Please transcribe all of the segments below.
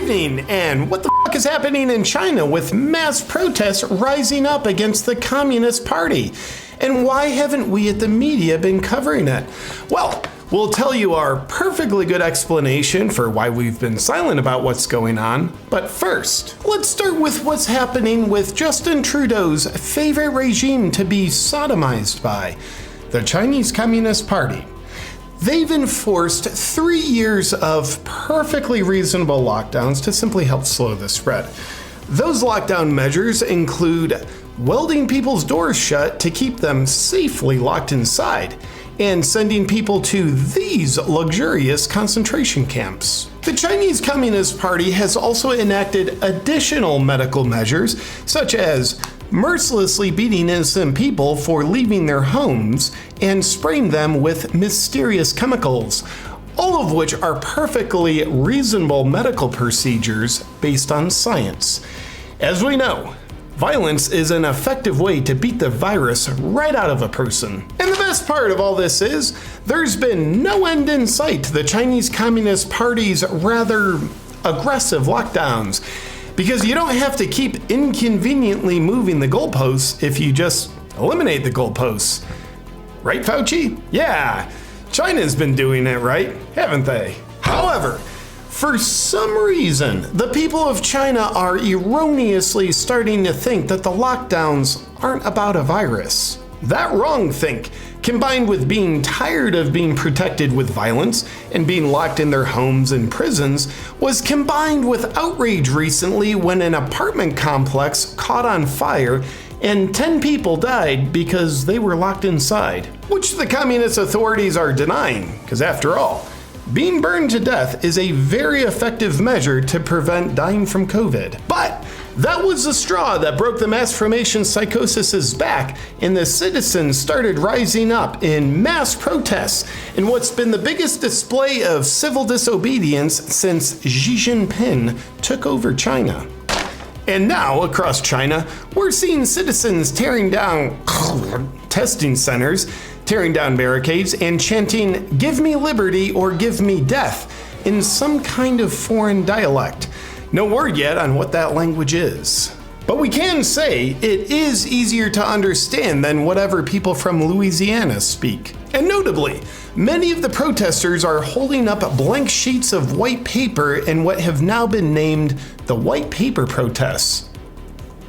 evening, and what the fuck is happening in China with mass protests rising up against the Communist Party? And why haven't we at the media been covering it? Well, we'll tell you our perfectly good explanation for why we've been silent about what's going on. But first, let's start with what's happening with Justin Trudeau's favorite regime to be sodomized by, the Chinese Communist Party. They've enforced 3 years of perfectly reasonable lockdowns to simply help slow the spread. Those lockdown measures include welding people's doors shut to keep them safely locked inside, and sending people to these luxurious concentration camps. The Chinese Communist Party has also enacted additional medical measures, such as mercilessly beating innocent people for leaving their homes and spraying them with mysterious chemicals, all of which are perfectly reasonable medical procedures based on science. As we know, violence is an effective way to beat the virus right out of a person. And the best part of all this is, there's been no end in sight to the Chinese Communist Party's rather aggressive lockdowns, because you don't have to keep inconveniently moving the goalposts if you just eliminate the goalposts. Right, Fauci? Yeah, China's been doing it right, haven't they? However, for some reason, the people of China are erroneously starting to think that the lockdowns aren't about a virus. That wrong think, combined with being tired of being protected with violence and being locked in their homes and prisons, was combined with outrage recently when an apartment complex caught on fire and 10 people died because they were locked inside, which the communist authorities are denying, because after all, being burned to death is a very effective measure to prevent dying from COVID. But that was the straw that broke the mass formation psychosis's back, and the citizens started rising up in mass protests in what's been the biggest display of civil disobedience since Xi Jinping took over China. And now, across China, we're seeing citizens tearing down testing centers, tearing down barricades, and chanting, "Give me liberty or give me death," in some kind of foreign dialect. No word yet on what that language is. But we can say it is easier to understand than whatever people from Louisiana speak. And notably, many of the protesters are holding up blank sheets of white paper in what have now been named the white paper protests.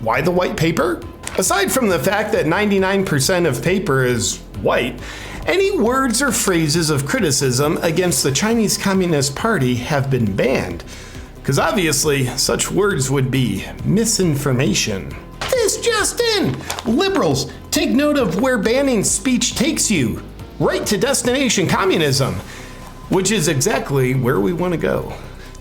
Why the white paper? Aside from the fact that 99% of paper is white, any words or phrases of criticism against the Chinese Communist Party have been banned, because obviously such words would be misinformation. This just in! Liberals, take note of where banning speech takes you. Right to destination communism, which is exactly where we want to go.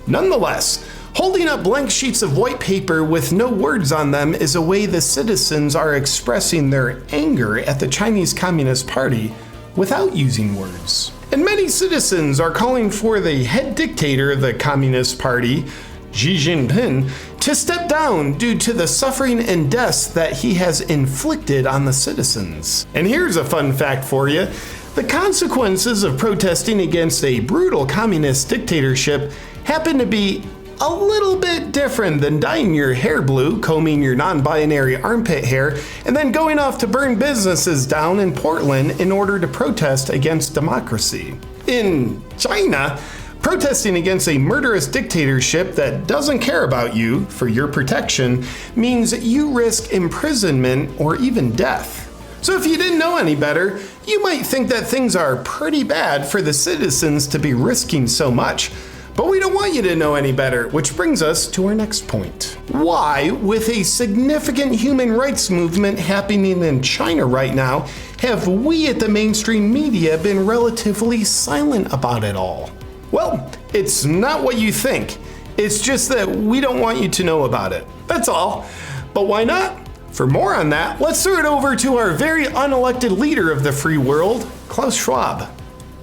Nonetheless, holding up blank sheets of white paper with no words on them is a way the citizens are expressing their anger at the Chinese Communist Party without using words. And many citizens are calling for the head dictator of the Communist Party, Xi Jinping, to step down due to the suffering and deaths that he has inflicted on the citizens. And here's a fun fact for you. The consequences of protesting against a brutal communist dictatorship happen to be a little bit different than dyeing your hair blue, combing your non-binary armpit hair, and then going off to burn businesses down in Portland in order to protest against democracy. In China, protesting against a murderous dictatorship that doesn't care about you for your protection means you risk imprisonment or even death. So if you didn't know any better, you might think that things are pretty bad for the citizens to be risking so much. But we don't want you to know any better, which brings us to our next point. Why, with a significant human rights movement happening in China right now, have we at the mainstream media been relatively silent about it all? Well, it's not what you think. It's just that we don't want you to know about it. That's all. But why not? For more on that, let's throw it over to our very unelected leader of the free world, Klaus Schwab.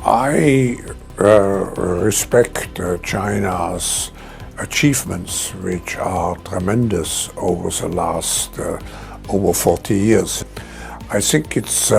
I respect China's achievements, which are tremendous over the last over 40 years. I think it's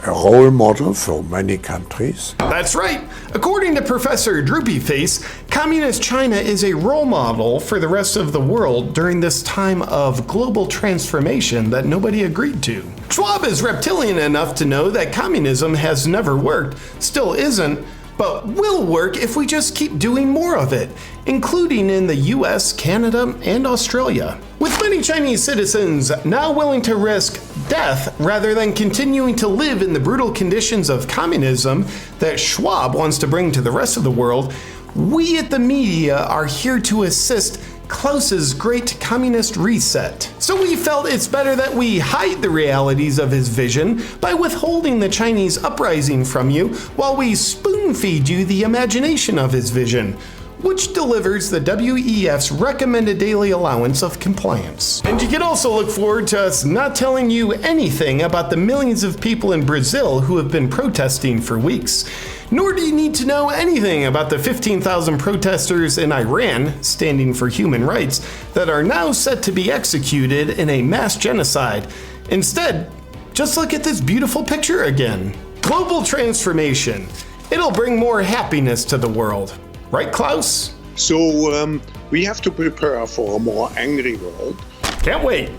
a role model for many countries. That's right. According to Professor Droopyface, Communist China is a role model for the rest of the world during this time of global transformation that nobody agreed to. Schwab is reptilian enough to know that communism has never worked, still isn't, but will work if we just keep doing more of it, including in the US, Canada, and Australia. With many Chinese citizens now willing to risk death rather than continuing to live in the brutal conditions of communism that Schwab wants to bring to the rest of the world, we at the media are here to assist Klaus's great communist reset. So we felt it's better that we hide the realities of his vision by withholding the Chinese uprising from you while we spoon feed you the imagination of his vision, which delivers the WEF's recommended daily allowance of compliance. And you can also look forward to us not telling you anything about the millions of people in Brazil who have been protesting for weeks. Nor do you need to know anything about the 15,000 protesters in Iran standing for human rights that are now set to be executed in a mass genocide. Instead, just look at this beautiful picture again. Global transformation. It'll bring more happiness to the world. Right, Klaus? So we have to prepare for a more angry world. Can't wait.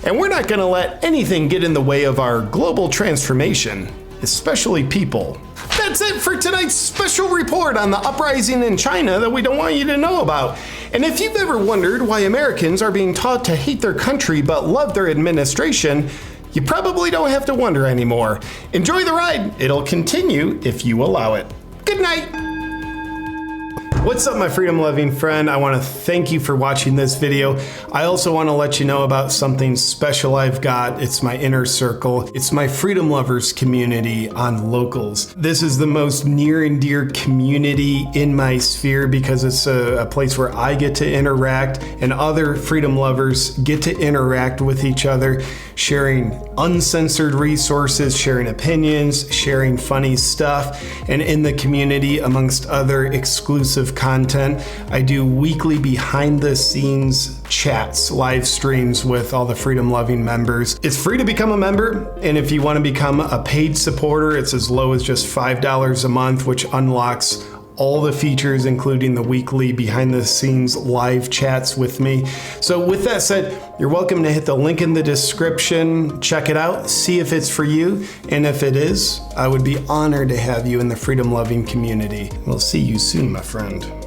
And we're not going to let anything get in the way of our global transformation, especially people. That's it for tonight's special report on the uprising in China that we don't want you to know about. And if you've ever wondered why Americans are being taught to hate their country but love their administration, you probably don't have to wonder anymore. Enjoy the ride. It'll continue if you allow it. Good night. What's up, my freedom-loving friend? I want to thank you for watching this video. I also want to let you know about something special I've got. It's my inner circle. It's my freedom lovers community on Locals. This is the most near and dear community in my sphere because it's a place where I get to interact and other freedom lovers get to interact with each other, sharing uncensored resources, sharing opinions, sharing funny stuff, and in the community, amongst other exclusive content, I do weekly behind the scenes chats, live streams with all the freedom loving members. It's free to become a member, and if you want to become a paid supporter, it's as low as just $5 a month, which unlocks all the features, including the weekly behind the scenes live chats with me. So with that said, you're welcome to hit the link in the description, check it out, see if it's for you, and if it is, I would be honored to have you in the freedom loving community. We'll see you soon, my friend.